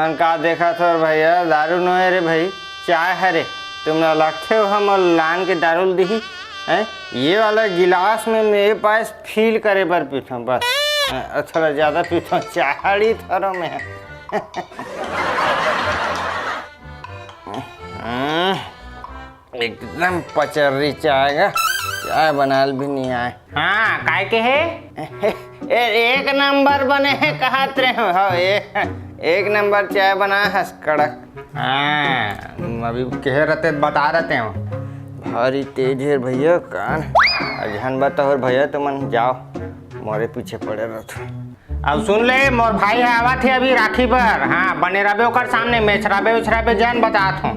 तुमन का देखा तो भैया दारू न है रे भाई, चाय है रे। तुम लगते हो हम लान के दारू दी है, ये वाला गिलास में मेरे पास फील करे पर पीछा बस, थोड़ा ज़्यादा पीछा चाहड़ी थोड़ा में एकदम पचर्री चाय का, चाय बनाल भी नहीं आए। हाँ काय के है एक नंबर बने हैं कहत रहे हो, एक नंबर चाय बना है कड़क। हाँ अभी कह रहते बता रहते हो भारी तेज है भैया कान, अजहन बताओ भैया तुमन जाओ मोरे पीछे पड़े रहते। अब सुन ले मोर भाई आवा थे अभी राखी पर, हाँ बने रबे ओकर सामने मेछराबे उछराबे जान बतात हूँ।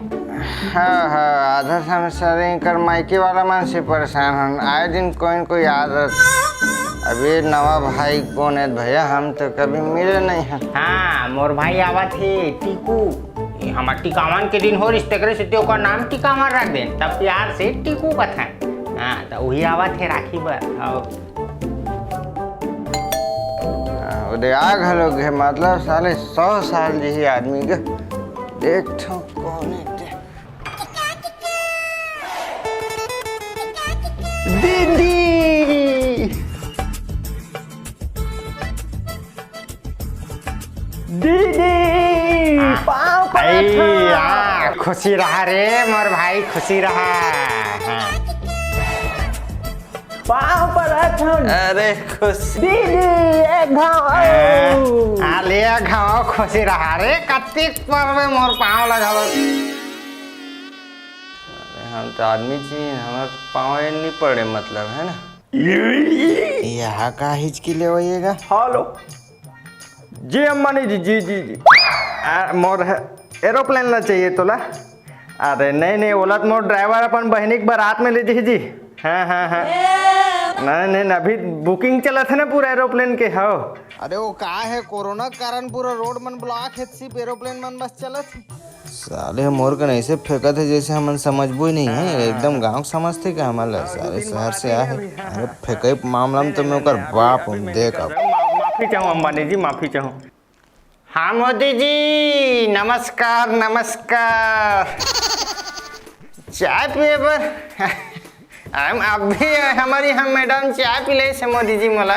हाँ हाँ आधा समय कर मायके वाला मन से परेशान हन, आए दिन कोई न कोई आदत। अभी नवा भाई कौन है भैया, हम तो कभी मिले नहीं हैं। हाँ मोर भाई आवा थे टीकू, हमार टिकावन के दिन हो रिश्ते करे से ओकर नाम टिकावन रख दे, तब प्यार से टीकू कथा। हाँ तो वही आवा थे राखी पर। उदय आ घलो गे मतलब साले 100 साल जी आदमी के देख कौन है दीदी दीदी पाँव पर खुशी रहा रे मोर भाई, खुशी रहा। हाँ। पाँव पर अरे खुशी दीदी एक घाव ले घाव खुशी रहा रे, कत्तिक पर में मोर पाँव लगा। हम तो आदमी चाहिए, हमारे पाँव नहीं पड़े मतलब है ना। यहाँ का हिचकी ले वहीगा। हेलो जी अम्मानी जी जी जी जी मोर एरोप्लेन ला चाहिए तोला। अरे नहीं नहीं ओला तो मोर ड्राइवर अपन बहनी के बारात में ले जी जी। हाँ हाँ हाँ नहीं नहीं अभी बुकिंग चला था ना पूरा एरोप्लेन के। हो अरे वो का है कोरोना के कारण पूरा रोड मन ब्लॉक है, सिर्फ एरोप्लेन मन बस चला था। साले मोर का ऐसे फेंका थे जैसे हम समझबो ही नहीं है, एकदम गांव समझते क्या हमारा, सारे शहर से आए। अरे फेंके मामला में तो मैं ओकर बाप हूँ, देख अब माफी चाहूँ अंबानी जी, माफी चाहूँ। हाँ मोदी जी नमस्कार नमस्कार, चाय पिए पर हम अभी हमारी हम मैडम चाय पिले से मोदी जी मोला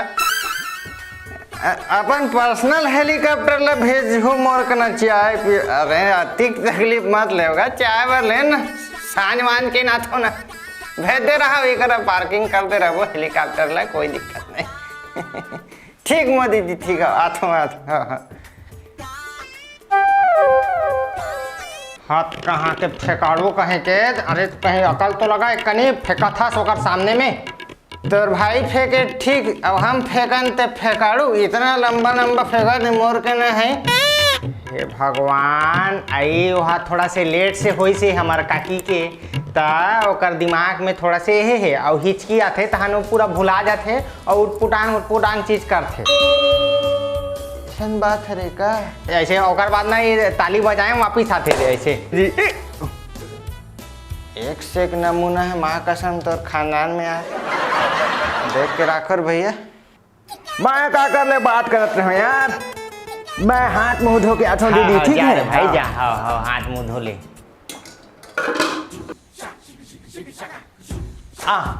अपन पर्सनल हेलीकॉप्टर ला भेज हो मोर कना चाय पी। अरे अतिक तकलीफ मत लेगा, चाय बर ले ना सांझ मान के ना थो ना भेज दे रहा एक पार्किंग कर दे रहो हेलीकॉप्टर ला, कोई दिक्कत नहीं। ठीक मोदी जी ठीक है, आथो आथो। हाँ हाँ हाथ कहाँ के फेंकाड़ो कहे के, अरे कहीं अकल तो लगा कनी फेंका था सोकर सामने में तोर भाई फेंके ठीक, अब हम फेंकन ते फेंकाड़ू इतना लंबा लंबा फेंका दे मोर के न है। हे भगवान आई वहाँ थोड़ा से लेट से होई से हमार काकी के ता ओकर दिमाग में थोड़ा से है और हिचकी आथे तहन वो पूरा भुला जाते और उटपुटांग चीज करते। ऐसन बात है रे का, ऐसे ओकर बाद ना ये ताली बजाएं वापिस आते थे ऐसे जी। एक से एक नमूना है माँ कसम तोर खानदान में आए, देख के राखर भैया। मैं क्या कर ले बात करते हो यार, मैं हाथ मुंह धो के आता हूँ दीदी। ठीक है भाई जा, हाँ हाथ मुंह धो ले।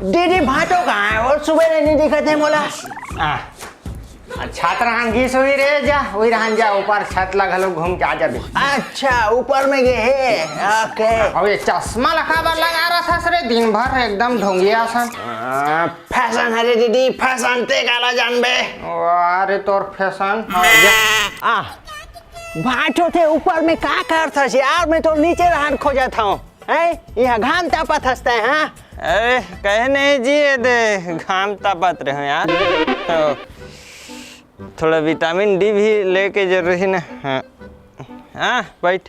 दीदी भाटो कहाँ है, और सुबह नहीं दिखते है मोला। छत रहन गीस हुई रे, जा वही रहन जा ऊपर छत लगा लो घूम के आ जा। अच्छा ऊपर में गए है, ओके। और ये चश्मा लगा रहा था सरे दिन भर एकदम ढोंगिया सन। फैशन है रे दीदी, फैशन ते गाला जानबे। अरे तोर फैशन भाटो थे ऊपर में का करता यार, मैं तो नीचे रहन खोजा था यहाँ घाम तापत हंसते हैं। हाँ अरे कहे नहीं जी दे घाम तापत रहे यार, थोड़ा विटामिन डी भी लेके जरूरी ना। हाँ बैठ।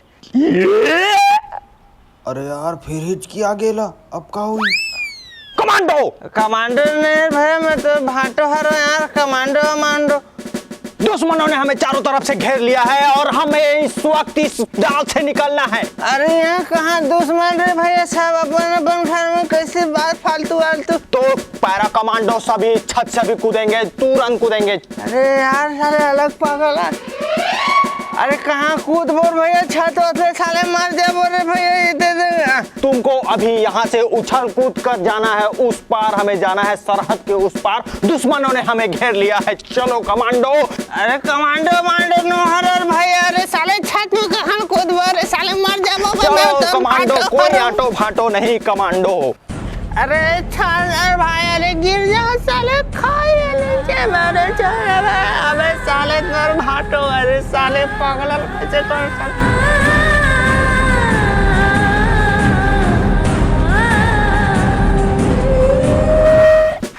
अरे यार फिर हिचकी आ गेला, अब का हुई? कमांडो कमांडो ने भैया मैं तो भाटो हरो यार, कमांडो दुश्मनों ने हमें चारों तरफ से घेर लिया है और हमें इस वक्त इस डाल से निकलना है। अरे यहाँ कहाँ दुश्मन रे भैया साहब, अपन घर में कैसे बात फालतू तो पैरा कमांडो सभी छत से भी कूदेंगे, तुरंत कूदेंगे। अरे यार सारे अलग पागल अरे कहाँ कूद बोल भैया, छत से साले मार दे बोल रहे भैया। तुमको अभी यहाँ से उछल कूद कर जाना है उस पार, हमें जाना है सरहद के उस पार। दुश्मनों ने हमें घेर लिया है, चलो कमांडो। अरे कमांडो मांडो नोहर भैया, अरे साले छत में कहाँ कूद बोल रहे, साले मार जा चलो कमांडो, कोई आटो फाटो नहीं कमांडो। अरे छाल भाई, अरे गिर जा साले, खाए नीचे मेरे चले अबे साले नर भाटो, अरे साले पागल कैसे कर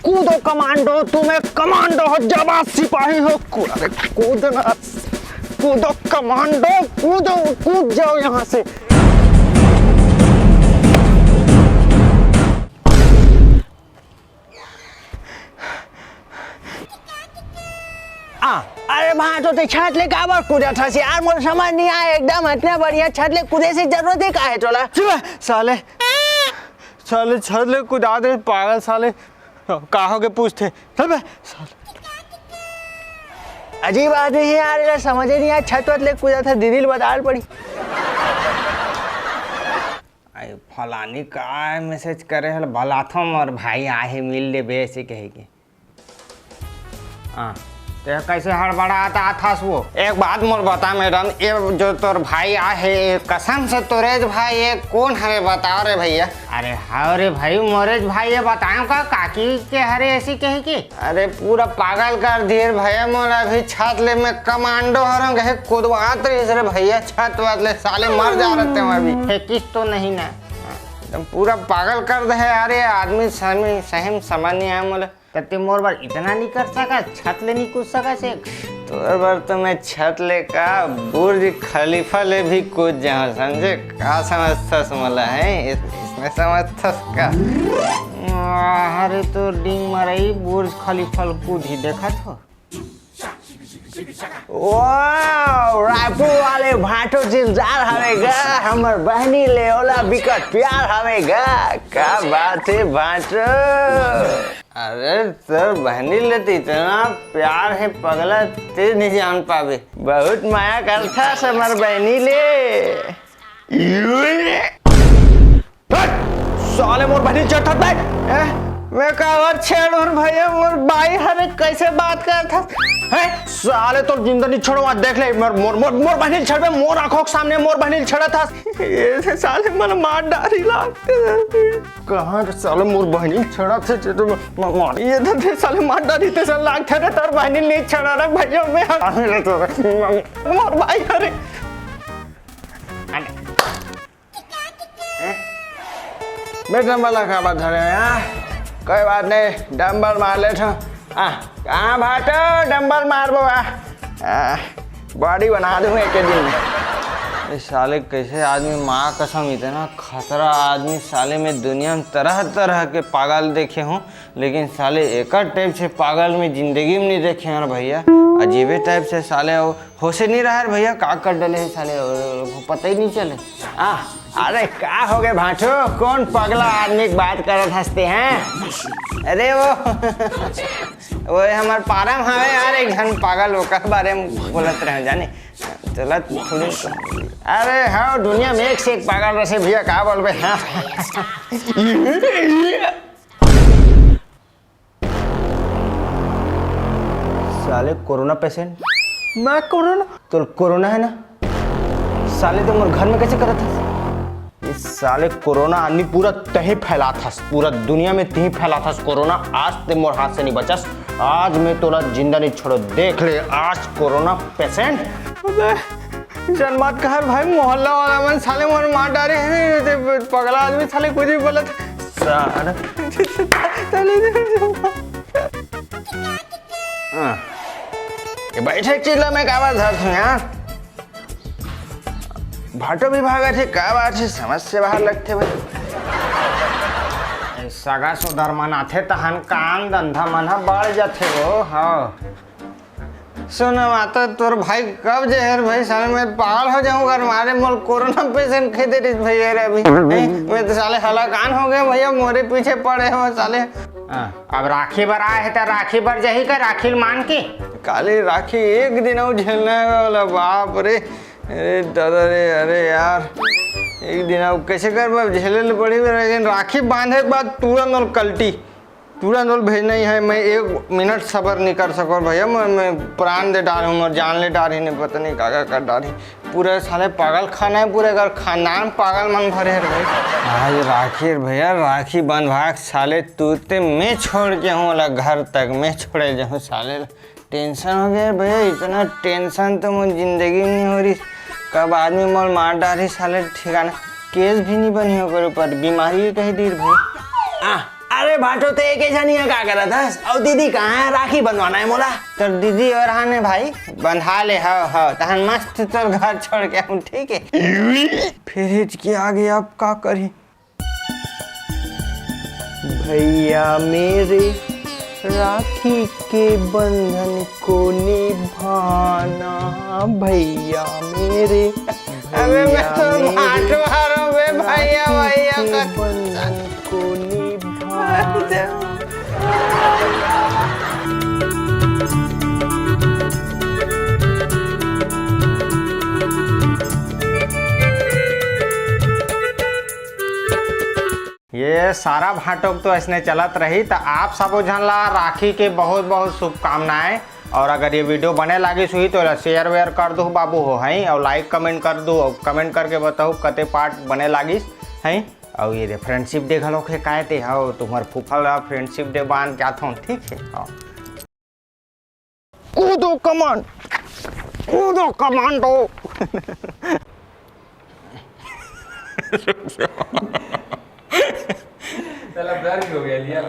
कूदो कमांडो, तुम एक कमांडो हो, जाबाज सिपाही हो। अरे कूदना, कूदो कमांडो, कूदो, कूद जाओ यहाँ से। अरे वहाँ तो छत ले काबर कूदा था यार, मुझे समझ नहीं आया एकदम, इतना बढ़िया छत ले कूदे से जरूरत है का है टोला। साले साले छत ले कूदा दे पागल साले, कहाँ के पूछते। चल बे साले, अजीब आदमी है यार, समझ ही नहीं आया, छत वत ले कूदा था, दीदी बता पड़ी। अरे फलानी का मैसेज करे हल भलाथम और भाई आहे मिल ले बे ऐसे कहेगी। हाँ तो कैसे हड़बड़ाता था वो। एक बात मोर बता मैडम, ये जो तोर भाई आहे कसम से तोरेज भाई ये कौन हरे बताओ रे भैया। अरे हाँ रे भाई, मोरेज भाई ये बताओ का काकी के हरे ऐसी कही की। अरे पूरा पागल कर दिए भैया, मोरा अभी छत ले में कमांडो हरंग है कूदवात रही रे भैया, छत वत ले साले मर जा रहे थे अभी, फेकिस तो नहीं ना, एकदम पूरा पागल कर दे यार ये आदमी, सही समझ नहीं आया मोला। तते मोर बार इतना नहीं कर सका, छत ले नहीं कूद सका से तोर बार तो मैं छत ले का बुर्ज खलीफा ले भी कूद जाऊँ, समझे का समझथस मोला है इसमें समझथस का। अरे तो डिंग मरई बुर्ज खलीफा कूद ही देखा था। वाह रायपुर वाले भाटो जिलदार हमेगा, हमर बहनी ले ओला बिकट प्यार हमेगा, क्या बात है भाटो। अरे सर बहनी ले तो इतना प्यार है पगला, ते नहीं जान पावे, बहुत माया करता समर बहनी ले। साले मोर बहनी चढ़त भाई, मैं कावर छेड़ और भैया मोर भाई हरे कैसे बात करता है। साले तो जिंदा नहीं छोड़ो, देख ले मोर मोर मोर मोर बहनी छड़ पे, मोर आंखों के सामने मोर बहनी छड़ा था। ये साले मन मार डारी लागते कहाँ साले मोर बहनी छड़ा थे तो मार ये तो साले मार डारी ते साले लागते रे, तर बहनी नहीं छड़ा रे भैया, मैं मोर भाई हरे मैं डंबल का बात धरे यार, कोई बात नहीं डंबल मार ले था। कहाँ भाटो डंबल मार बो, बॉडी बना दूँ एक दिन में। इस साले कैसे आदमी, माँ कसम इतना खतरा आदमी साले में दुनिया में तरह तरह के पागल देखे हूँ, लेकिन साले एक टाइप से पागल में जिंदगी में नहीं देखे हैं भैया, अजीबे टाइप से साले होशे नहीं रहा है भैया, का कर डले है साले, पता ही नहीं चले। अरे क्या हो गए भाटो, कौन पगला आदमी की बात करत हंसते हैं। अरे वो हमारे पारम हवे यार, एक घन पागल होकर बारे में बोलत रहे जाने, चला थोड़ी। अरे हाँ दुनिया में एक से एक पागल रहे भैया, क्या बोल रहे हाँ। साले कोरोना पेशेंट, मैं कोरोना तो कोरोना है ना साले, तो मोर घर में कैसे करा था। इस साले कोरोना आदमी पूरा तही फैला था, पूरा दुनिया में तही फैला था कोरोना, आज ते मोर हाथ से नहीं बचस, आज मैं तोरा जिंदा नहीं छोड़ो, देख ले आज कोरोना पेशेंट। जन्मात का भाई मोहल्ला वाला मन साले मोर मार डारे हैं, पगला आदमी साले कुछ भी बोला था। बैठे चिल्ला में क्या बात है यार, भाटो भी भागा थे, क्या बात है समझ से बाहर लगते भाई। सगा सुधर मनाथे तहन काम धंधा मना बढ़ जाते वो। हाँ सुन माता तोर भाई कब जहर भाई साले मैं पागल हो जाऊँ अगर मारे मोल कोरोना पेशेंट खेदे भैया अभी मैं तो साले हलाकान हो गए भैया, मोरे पीछे पड़े हो साले। अब राखी बर आए है तो राखी बर जही का राखी मान के काली राखी एक दिन और झेलना है बोला, बाप रे, अरे दादा रे, अरे यार एक दिन अब कैसे कर बाप झेले पड़ी, लेकिन राखी बांधे के बाद तुरंत और कल्टी तुरंत और भेजना ही है। मैं 1 मिनट सब्र नहीं कर सको भैया, मैं प्राण दे डाल हूँ और जान ले डाल ही नहीं, पता नहीं क्या कर डाली। पूरे साले पागल खाना है, पूरे घर खानदान पागल मन भरे है भाई। आज राखी भैया, राखी बंधवा साले तूते मैं छोड़ के हूँ अलग घर तक, मैं छोड़े जाऊँ साले। टेंशन हो गया भैया, इतना टेंशन तो मुझे जिंदगी में नहीं हो रही। कब आदमी मोल मार डाली साले, ठिकाना केस भी नहीं बनी हो कर ऊपर, बीमारी कही दी भाई। अरे भाटो तो एक ऐसा नहीं है, क्या कर रहा था? और दीदी कहाँ है? राखी बंधवाना है मोला। तो दीदी और हाने भाई बंधा ले, हाँ तहन मस्त तो घर छोड़ के हूँ, ठीक है। फिर हिचकी आ गई, अब का करी भैया मेरे, राखी के बंधन को निभाना भैया मेरे। अबे मैं तो भाटो हारो बे भैया, भैया का बंधन को ये सारा भाटोक तो ऐसने चलत रही। तो आप सबो झन ला राखी के बहुत बहुत शुभकामनाएं। और अगर ये वीडियो बने लागी सुही तो शेयर वेयर कर दो बाबू हो हैं, और लाइक कमेंट कर दो, और कमेंट करके बताओ कते पार्ट बने लागिस हैं। और ये फ्रेंडशिप डे घलो के कहते हो, तुम्हार फूफल फ्रेंडशिप डे बांध क्या था, ठीक है। हाँ कूदो कमांड, कूदो कमांडो। चला ब्लर हो गया लिया